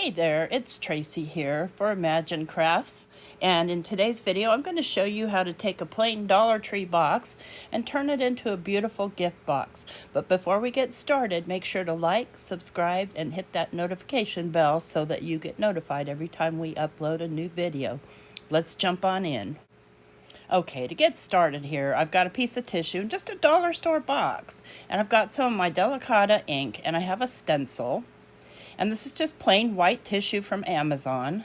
Hey there, it's Tracy here for Imagine Crafts, and in today's video I'm going to show you how to take a plain Dollar Tree box and turn it into a beautiful gift box. But before we get started, make sure to like, subscribe, and hit that notification bell so that you get notified every time we upload a new video. Let's jump on in. Okay, to get started here, I've got a piece of tissue, just a dollar store box, and I've got some of my Delicata ink, and I have a stencil. And this is just plain white tissue from Amazon.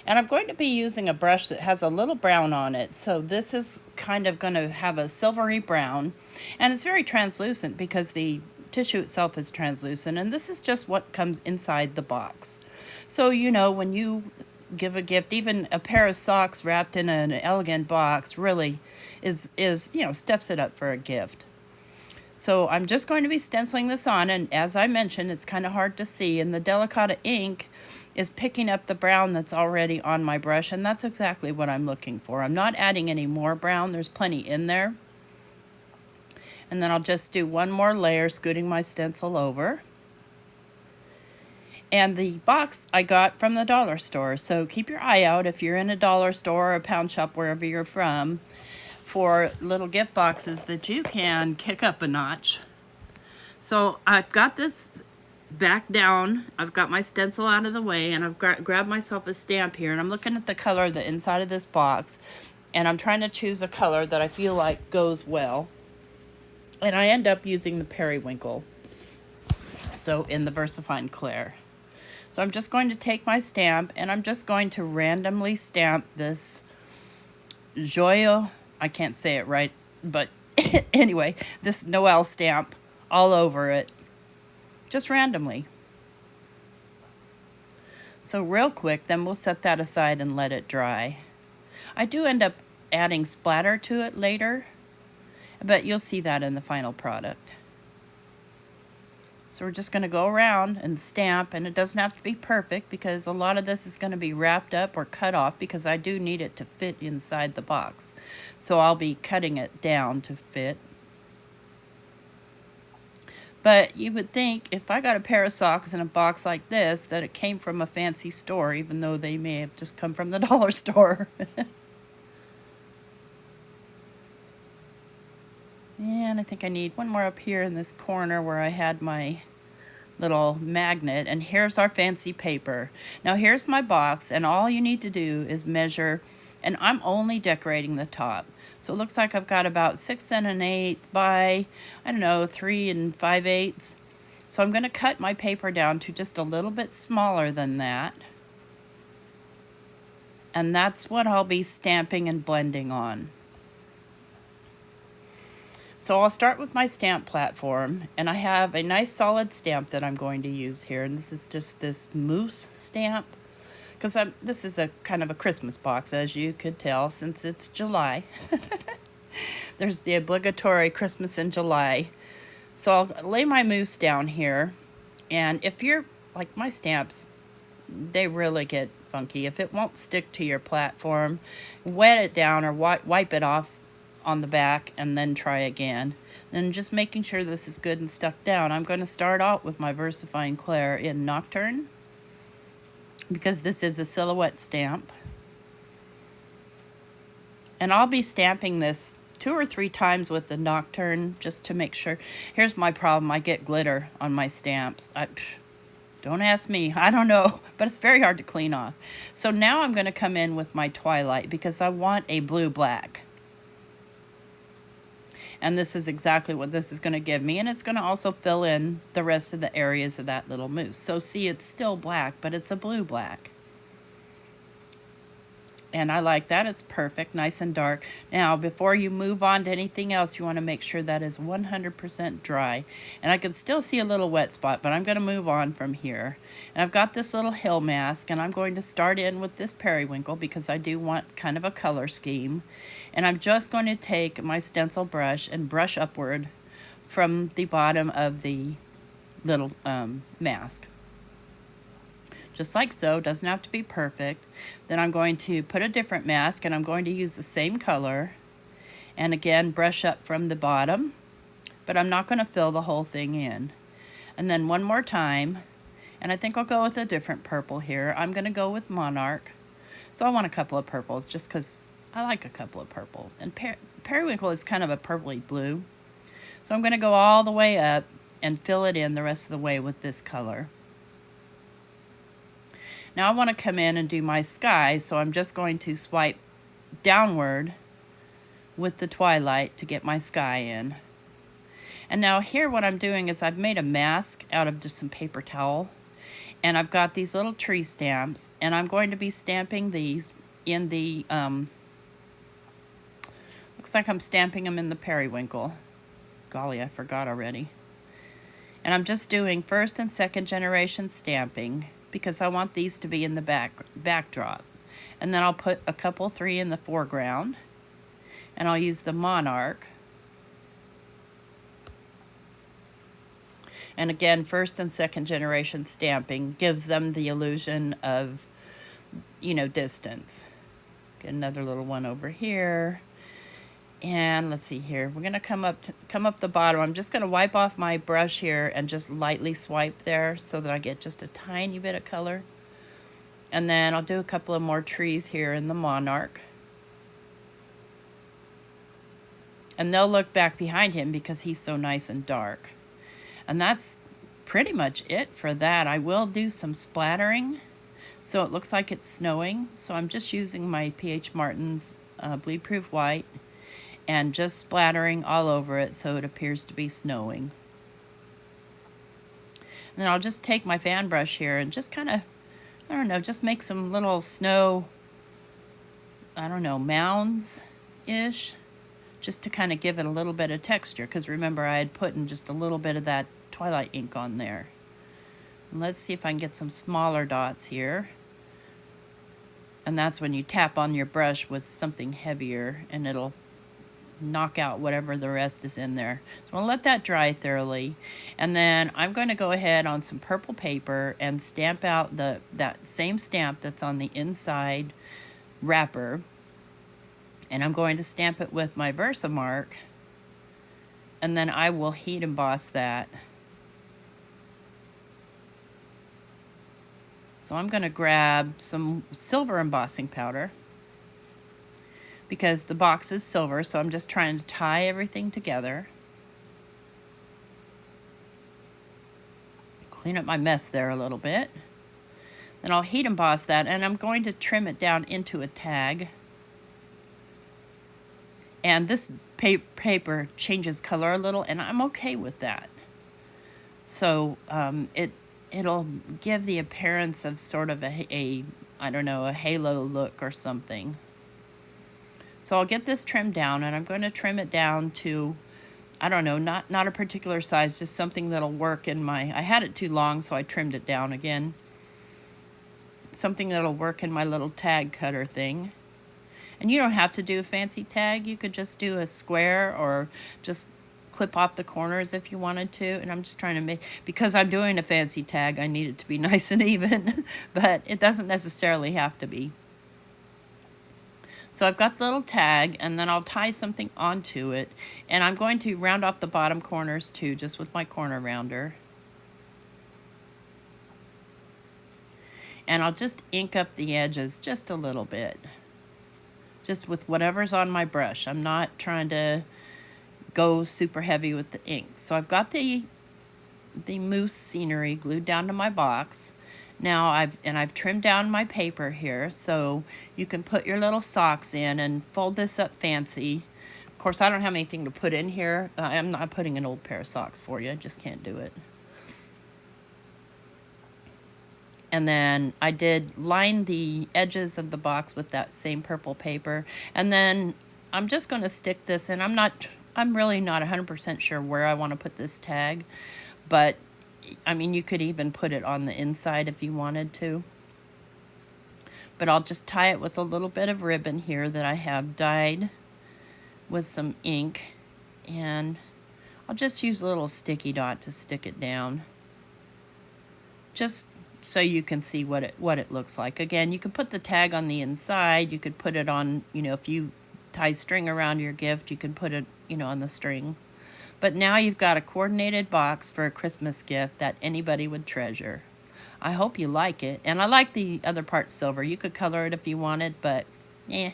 And I'm going to be using a brush that has a little brown on it. So this is kind of going to have a silvery brown. And it's very translucent because the tissue itself is translucent. And this is just what comes inside the box. So, you know, when you give a gift, even a pair of socks wrapped in an elegant box really is steps it up for a gift. So I'm just going to be stenciling this on, and as I mentioned, it's kind of hard to see, and the Delicata ink is picking up the brown that's already on my brush, and that's exactly what I'm looking for. I'm not adding any more brown, there's plenty in there. And then I'll just do one more layer, scooting my stencil over. And the box I got from the dollar store, so keep your eye out if you're in a dollar store or a pound shop, wherever you're from, for little gift boxes that you can kick up a notch. So I've got this back down, I've got my stencil out of the way, and I've grabbed myself a stamp here, and I'm looking at the color of the inside of this box, and I'm trying to choose a color that I feel like goes well. And I end up using the periwinkle, so in the VersaFine Clair. So I'm just going to take my stamp, and I'm just going to randomly stamp this Joyeux, I can't say it right, but anyway, this Noel stamp all over it, just randomly. So real quick, then we'll set that aside and let it dry. I do end up adding splatter to it later, but you'll see that in the final product. So we're just going to go around and stamp, and it doesn't have to be perfect because a lot of this is going to be wrapped up or cut off because I do need it to fit inside the box. So I'll be cutting it down to fit. But you would think if I got a pair of socks in a box like this that it came from a fancy store, even though they may have just come from the dollar store. And I think I need one more up here in this corner where I had my little magnet. And here's our fancy paper. Now here's my box, and all you need to do is measure, and I'm only decorating the top. So it looks like I've got about 6 1/8 by, I don't know, 3 5/8. So I'm going to cut my paper down to just a little bit smaller than that. And that's what I'll be stamping and blending on. So I'll start with my stamp platform, and I have a nice solid stamp that I'm going to use here, and this is just this mousse stamp, because this is a kind of a Christmas box, as you could tell, since it's July. There's the obligatory Christmas in July. So I'll lay my mousse down here, and if you're like my stamps, they really get funky. If it won't stick to your platform, wet it down or wipe it off on the back and then try again. Then just making sure this is good and stuck down. I'm going to start out with my VersaFine Clair in Nocturne because this is a silhouette stamp. And I'll be stamping this 2 or 3 times with the Nocturne just to make sure. Here's my problem, I get glitter on my stamps. Don't ask me, I don't know, but it's very hard to clean off. So now I'm going to come in with my Twilight because I want a blue-black. And this is exactly what this is going to give me. And it's going to also fill in the rest of the areas of that little mousse. So see, it's still black, but it's a blue-black. And I like that. It's perfect, nice and dark. Now, before you move on to anything else, you want to make sure that is 100% dry. And I can still see a little wet spot, but I'm going to move on from here. And I've got this little hill mask, and I'm going to start in with this periwinkle because I do want kind of a color scheme. And I'm just going to take my stencil brush and brush upward from the bottom of the little mask. Just like so, doesn't have to be perfect. Then I'm going to put a different mask, and I'm going to use the same color. And again, brush up from the bottom, but I'm not going to fill the whole thing in. And then one more time, And I think I'll go with a different purple here. I'm going to go with Monarch. So I want a couple of purples just because I like a couple of purples. And periwinkle is kind of a purpley blue. So I'm going to go all the way up and fill it in the rest of the way with this color. Now I want to come in and do my sky, so I'm just going to swipe downward with the twilight to get my sky in. And now here what I'm doing is I've made a mask out of just some paper towel. And I've got these little tree stamps, and I'm going to be stamping these in the, looks like I'm stamping them in the periwinkle. Golly, I forgot already. And I'm just doing first and second generation stamping because I want these to be in the backdrop. And then I'll put a couple 3 in the foreground, and I'll use the Monarch. And again, first and second generation stamping gives them the illusion of, distance. Get another little one over here. And let's see here. We're going to come up the bottom. I'm just going to wipe off my brush here and just lightly swipe there so that I get just a tiny bit of color. And then I'll do a couple of more trees here in the Monarch. And they'll look back behind him because he's so nice and dark. And that's pretty much it for that. I will do some splattering so it looks like it's snowing. So I'm just using my P.H. Martin's bleed proof white and just splattering all over it so it appears to be snowing. And then I'll just take my fan brush here and just kind of, I don't know, just make some little snow, I don't know, mounds-ish. Just to kind of give it a little bit of texture, because remember I had put in just a little bit of that twilight ink on there. And let's see if I can get some smaller dots here. And that's when you tap on your brush with something heavier and it'll knock out whatever the rest is in there. So I'll let that dry thoroughly. And then I'm going to go ahead on some purple paper and stamp out that same stamp that's on the inside wrapper. And I'm going to stamp it with my Versamark, and then I will heat emboss that. So I'm going to grab some silver embossing powder because the box is silver, so I'm just trying to tie everything together. Clean up my mess there a little bit. Then I'll heat emboss that, and I'm going to trim it down into a tag. And this paper changes color a little, and I'm okay with that. So it'll give the appearance of sort of a I don't know, a halo look or something. So I'll get this trimmed down, and I'm going to trim it down to, I don't know, not a particular size, just something that'll work in my, I had it too long, so I trimmed it down again. Something that'll work in my little tag cutter thing. And you don't have to do a fancy tag. You could just do a square or just clip off the corners if you wanted to. And I'm just trying to make, because I'm doing a fancy tag, I need it to be nice and even. But it doesn't necessarily have to be. So I've got the little tag, and then I'll tie something onto it. And I'm going to round off the bottom corners too, just with my corner rounder. And I'll just ink up the edges just a little bit. Just with whatever's on my brush. I'm not trying to go super heavy with the ink. So I've got the moose scenery glued down to my box. Now I've trimmed down my paper here, so you can put your little socks in and fold this up fancy. Of course, I don't have anything to put in here. I'm not putting an old pair of socks for you. I just can't do it. And then I did line the edges of the box with that same purple paper. And then I'm just going to stick this in. I'm really not 100% sure where I want to put this tag. But, I mean, you could even put it on the inside if you wanted to. But I'll just tie it with a little bit of ribbon here that I have dyed with some ink. And I'll just use a little sticky dot to stick it down. Just so you can see what it looks like. Again, you can put the tag on the inside. You could put it on, if you tie string around your gift, you can put it, on the string. But now you've got a coordinated box for a Christmas gift that anybody would treasure. I hope you like it. And I like the other part silver. You could color it if you wanted, but eh.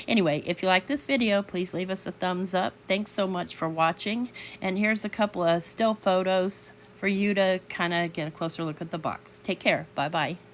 Anyway, if you like this video, please leave us a thumbs up. Thanks so much for watching. And here's a couple of still photos for you to kind of get a closer look at the box. Take care. Bye-bye.